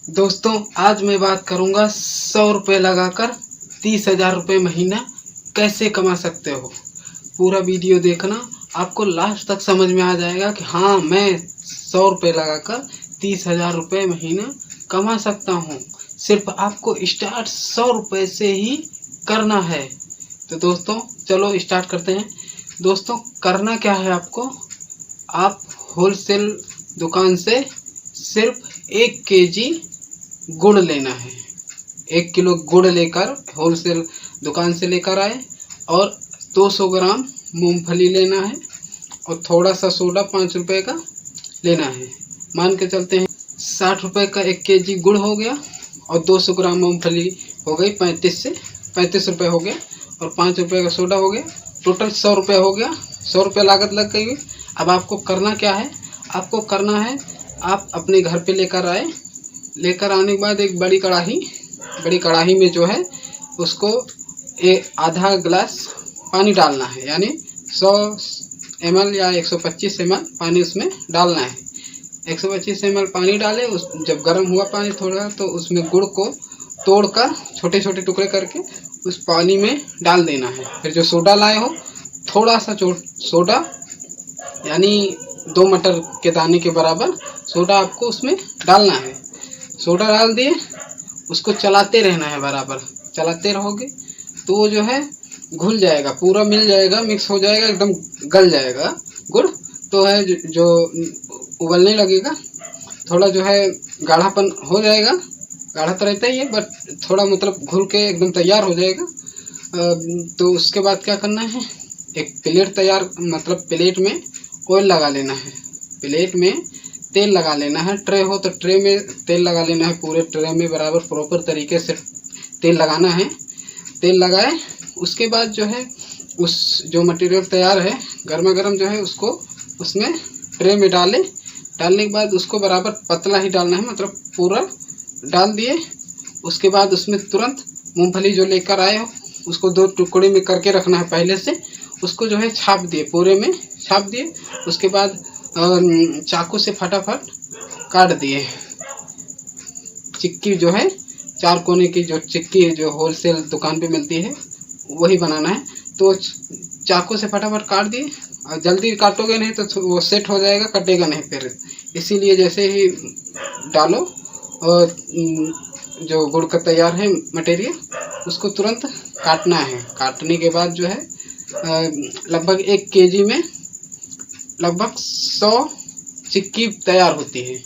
दोस्तों आज मैं बात करूंगा 100 रुपये लगाकर 30,000 रुपये महीना कैसे कमा सकते हो। पूरा वीडियो देखना, आपको लास्ट तक समझ में आ जाएगा कि हाँ मैं 100 रुपये लगाकर 30,000 रुपये महीना कमा सकता हूँ। सिर्फ आपको स्टार्ट 100 रुपये से ही करना है। तो दोस्तों चलो स्टार्ट करते हैं। दोस्तों करना क्या है आपको, आप होलसेल दुकान से सिर्फ 1 केजी गुड़ लेना है। 1 किलो गुड़ लेकर होलसेल दुकान से लेकर आए और 200 ग्राम मूंगफली लेना है और थोड़ा सा सोडा 5 रुपये का लेना है। मान के चलते हैं 60 रुपये का 1 केजी गुड़ हो गया और 200 ग्राम मूंगफली हो गई 35 रुपये हो गया और 5 रुपये का सोडा हो गया। टोटल 100 रुपये हो गया। 100 रुपये लागत लग गई। अब आपको करना क्या है, आपको करना है आप अपने घर पे लेकर आने के बाद एक बड़ी कढ़ाई में जो है उसको आधा गिलास पानी डालना है, यानी 100 ml या 125 ml पानी उसमें डालना है। 125 ml पानी डाले, जब गर्म हुआ पानी थोड़ा तो उसमें गुड़ को तोड़कर छोटे छोटे टुकड़े करके उस पानी में डाल देना है। फिर जो सोडा लाए हो थोड़ा सा सोडा, यानी 2 मटर के दाने के बराबर सोडा आपको उसमें डालना है। सोडा डाल दिए, उसको चलाते रहना है, बराबर चलाते रहोगे तो वो जो है घुल जाएगा, पूरा मिल जाएगा, मिक्स हो जाएगा, एकदम गल जाएगा गुड़। तो है जो उबलने लगेगा, थोड़ा जो है गाढ़ापन हो जाएगा। गाढ़ा तो रहता ही है बट थोड़ा मतलब घुल के एकदम तैयार हो जाएगा। तो उसके बाद क्या करना है, एक प्लेट तैयार, मतलब प्लेट में ऑयल लगा लेना है, प्लेट में तेल लगा लेना है। ट्रे हो तो ट्रे में तेल लगा लेना है, पूरे ट्रे में बराबर प्रॉपर तरीके से तेल लगाना है। तेल लगाए उसके बाद जो है उस जो मटेरियल तैयार है गर्मा गर्म जो है उसको उसमें ट्रे में डालने के बाद उसको बराबर पतला ही डालना है, मतलब पूरा डाल दिए। उसके बाद उसमें तुरंत मूंगफली जो लेकर आए हो उसको 2 टुकड़े में करके रखना है पहले से। उसको जो है छाप दिए, पूरे में छाप दिए। उसके बाद चाकू से फटाफट काट दिए। चिक्की जो है 4 कोने की जो चिक्की जो होलसेल दुकान पे मिलती है वही बनाना है। तो चाकू से फटाफट काट दिए, और जल्दी काटोगे नहीं तो वो सेट हो जाएगा, कटेगा नहीं फिर। इसीलिए जैसे ही डालो और जो गुड़ का तैयार है मटेरियल उसको तुरंत काटना है। काटने के बाद जो है लगभग 1 केजी में लगभग 100 चिक्की तैयार होती है।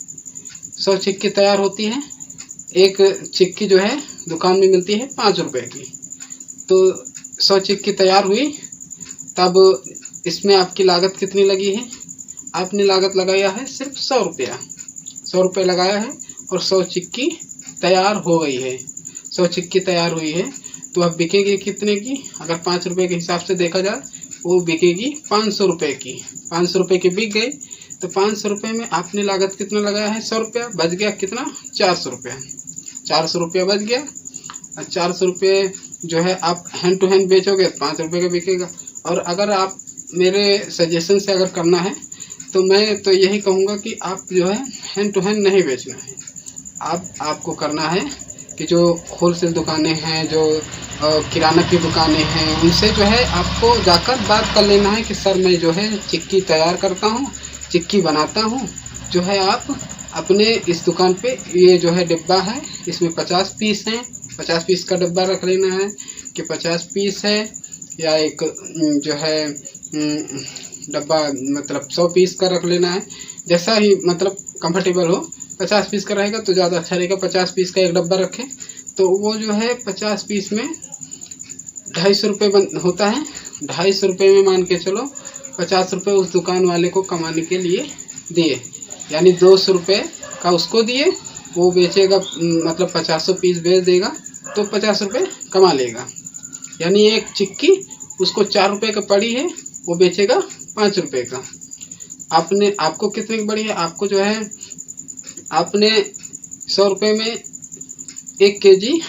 100 चिक्की तैयार होती है। एक चिक्की जो है दुकान में मिलती है 5 रुपये की। तो 100 चिक्की तैयार हुई, तब इसमें आपकी लागत कितनी लगी है, आपने लागत लगाया है सिर्फ 100 रुपया। 100 रुपये लगाया है और 100 चिक्की तैयार हो गई है। 100 चिक्की तैयार हुई है तो अब बिकेगी कितने की, अगर 5 रुपये के हिसाब से देखा जाए वो बिकेगी 500 रुपये की। 500 रुपये की बिक गई तो 500 रुपये में आपने लागत कितना लगाया है, 100 रुपया, बच गया कितना, 400 रुपया। 400 रुपया बच गया। और 400 रुपये जो है आप हैंड टू हैंड बेचोगे 5 रुपये का बिकेगा। और अगर आप मेरे सजेशन से अगर करना है तो मैं तो यही कहूँगा कि आप जो है हैंड टू हैंड नहीं बेचना है। आपको करना है कि जो होलसेल दुकानें हैं, जो किराना की दुकानें हैं, उनसे जो है आपको जाकर बात कर लेना है कि सर मैं जो है चिक्की तैयार करता हूँ, चिक्की बनाता हूँ, जो है आप अपने इस दुकान पे ये जो है डिब्बा है इसमें 50 पीस हैं, 50 पीस का डिब्बा रख लेना है कि 50 पीस है, या एक जो है डब्बा मतलब 100 पीस का रख लेना है, जैसा ही मतलब कंफर्टेबल हो। 50 पीस का रहेगा तो ज़्यादा अच्छा रहेगा। 50 पीस का एक डब्बा रखें तो वो जो है 50 पीस में 250 रुपये होता है। 250 रुपये में मान के चलो 50 रुपये उस दुकान वाले को कमाने के लिए दिए, यानी 200 रुपये का उसको दिए, वो बेचेगा मतलब 50 पीस बेच देगा तो 50 रुपये कमा लेगा। यानी एक चिक्की उसको 4 रुपये का पड़ी है, वो बेचेगा 5 रुपये का। आपको कितने की पड़ी है, आपको जो है आपने 100 रुपये में 1 केजी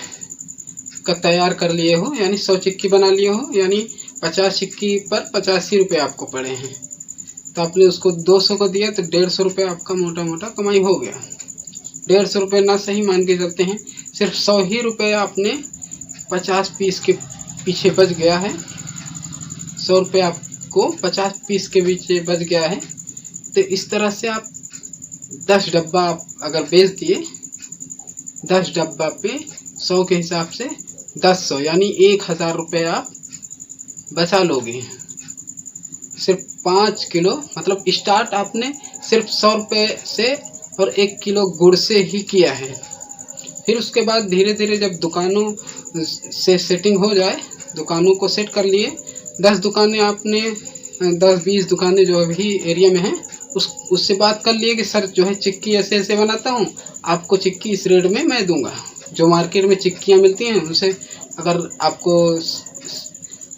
का तैयार कर लिए हो, यानी 100 चिक्की बना लिए हो, यानी 50 चिक्की पर 85 रुपये आपको पड़े हैं। तो आपने उसको 200 को दिया तो 150 रुपये आपका मोटा मोटा कमाई हो गया। 150 रुपये ना सही मान के चलते हैं, सिर्फ 100 ही रुपये आपने 50 पीस के पीछे बच गया है। 100 रुपये आपको 50 पीस के पीछे बच गया है। तो इस तरह से आप 10 डब्बा आप अगर बेच दिए, 10 डब्बा पे 100 के हिसाब से 1000 यानी 1000 रुपये आप बचा लोगे। सिर्फ 5 किलो मतलब स्टार्ट आपने सिर्फ 100 रुपये से और 1 किलो गुड़ से ही किया है। फिर उसके बाद धीरे धीरे जब दुकानों से सेटिंग हो जाए, दुकानों को सेट कर लिए, 10 दुकानें आपने 10-20 दुकानें जो अभी एरिया में हैं उससे बात कर लिए कि सर जो है चिक्की ऐसे ऐसे बनाता हूँ, आपको चिक्की इस रेट में मैं दूंगा। जो मार्केट में चिक्कियाँ मिलती हैं उनसे अगर आपको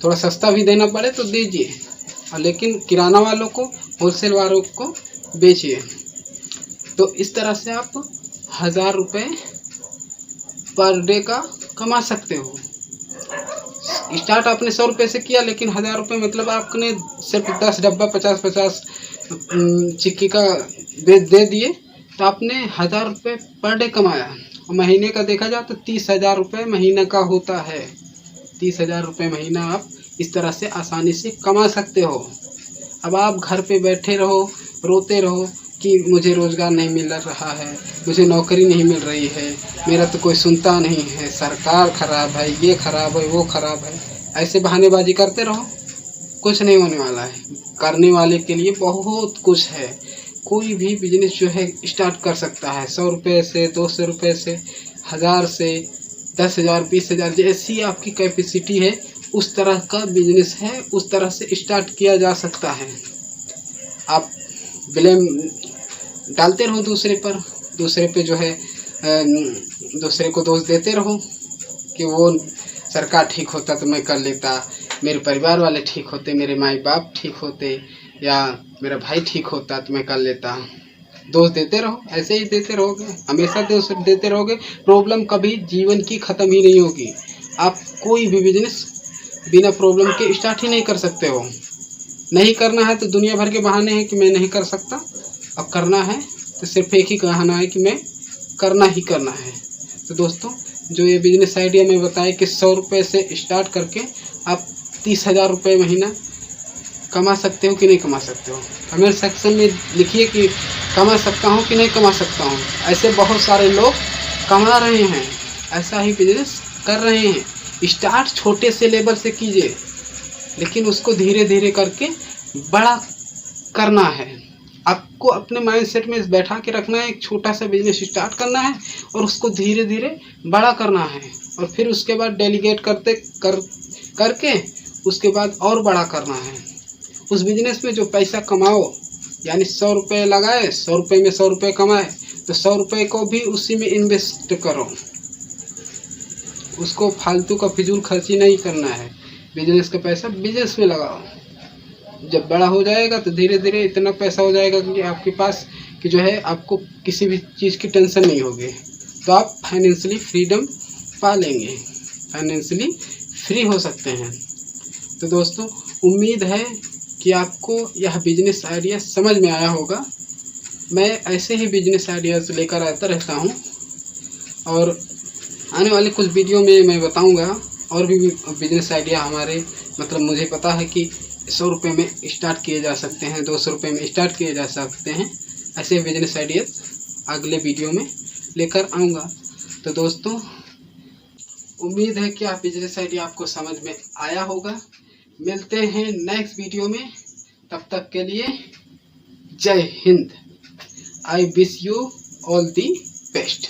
थोड़ा सस्ता भी देना पड़े तो दीजिए, और लेकिन किराना वालों को, होलसेल वालों को बेचिए। तो इस तरह से आप 1000 रुपये पर डे का कमा सकते हो। स्टार्ट आपने 100 रुपये से किया, लेकिन 1000 रुपये मतलब आपने सिर्फ 10 डब्बा 50-50 चिक्की का दे दिए, तो आपने 1000 रुपये पर डे कमाया। और महीने का देखा जाए तो 30,000 रुपये महीने का होता है। 30,000 रुपये महीना आप इस तरह से आसानी से कमा सकते हो। अब आप घर पे बैठे रहो, रोते रहो कि मुझे रोज़गार नहीं मिल रहा है, मुझे नौकरी नहीं मिल रही है, मेरा तो कोई सुनता नहीं है, सरकार ख़राब है, ये ख़राब है, वो ख़राब है, ऐसे बहानेबाजी करते रहो, कुछ नहीं होने वाला है। करने वाले के लिए बहुत कुछ है। कोई भी बिजनेस जो है स्टार्ट कर सकता है। 100 रुपये से, 200 रुपये से, 1000 से, 10,000, 20,000, जैसी आपकी कैपेसिटी है उस तरह का बिजनेस है, उस तरह से स्टार्ट किया जा सकता है। आप ब्लेम डालते रहो दूसरे पर, दूसरे पे जो है दूसरे को दोष देते रहो कि वो सरकार ठीक होता तो मैं कर लेता, मेरे परिवार वाले ठीक होते, मेरे माई बाप ठीक होते, या मेरा भाई ठीक होता तो मैं कर लेता। दोष देते रहो, ऐसे ही देते रहोगे, हमेशा दोष देते रहोगे, प्रॉब्लम कभी जीवन की ख़त्म ही नहीं होगी। आप कोई भी बिजनेस बिना प्रॉब्लम के स्टार्ट ही नहीं कर सकते हो। नहीं करना है तो दुनिया भर के बहाने हैं कि मैं नहीं कर सकता, अब करना है तो सिर्फ एक ही कहना है कि मैं करना ही करना है। तो दोस्तों, जो ये बिजनेस आइडिया मैं बताया कि 100 रुपये से स्टार्ट करके आप 30,000 रुपये महीना कमा सकते हो कि नहीं कमा सकते हो, कमेंट सेक्शन में लिखिए कि कमा सकता हूँ कि नहीं कमा सकता हूँ। ऐसे बहुत सारे लोग कमा रहे हैं, ऐसा ही बिजनेस कर रहे हैं। स्टार्ट छोटे से लेवल से कीजिए, लेकिन उसको धीरे धीरे करके बड़ा करना है। आपको अपने माइंडसेट में बैठा के रखना है, एक छोटा सा बिजनेस स्टार्ट करना है और उसको धीरे धीरे बड़ा करना है, और फिर उसके बाद डेलीगेट करके उसके बाद और बड़ा करना है। उस बिजनेस में जो पैसा कमाओ, यानी 100 रुपये लगाए, 100 रुपये में 100 रुपये कमाए, तो 100 रुपये को भी उसी में इन्वेस्ट करो। उसको फालतू का फिजूल खर्ची नहीं करना है। बिजनेस का पैसा बिजनेस में लगाओ। जब बड़ा हो जाएगा तो धीरे धीरे इतना पैसा हो जाएगा कि आपके पास कि जो है आपको किसी भी चीज़ की टेंशन नहीं होगी। तो आप फाइनेंशियली फ्रीडम पा लेंगे, फाइनेंशियली फ्री हो सकते हैं। तो दोस्तों, उम्मीद है कि आपको यह बिजनेस आइडिया समझ में आया होगा। मैं ऐसे ही बिजनेस आइडियाज़ लेकर आता रहता हूँ, और आने वाले कुछ वीडियो में मैं बताऊँगा और भी बिजनेस आइडिया हमारे, मतलब मुझे पता है कि 100 रुपये में स्टार्ट किए जा सकते हैं, 200 रुपये में स्टार्ट किए जा सकते हैं। ऐसे बिजनेस आइडिया अगले वीडियो में लेकर आऊँगा। तो दोस्तों, उम्मीद है कि आप बिजनेस आइडिया आपको समझ में आया होगा। मिलते हैं नेक्स्ट वीडियो में, तब तक के लिए जय Hind. I wish you all the best.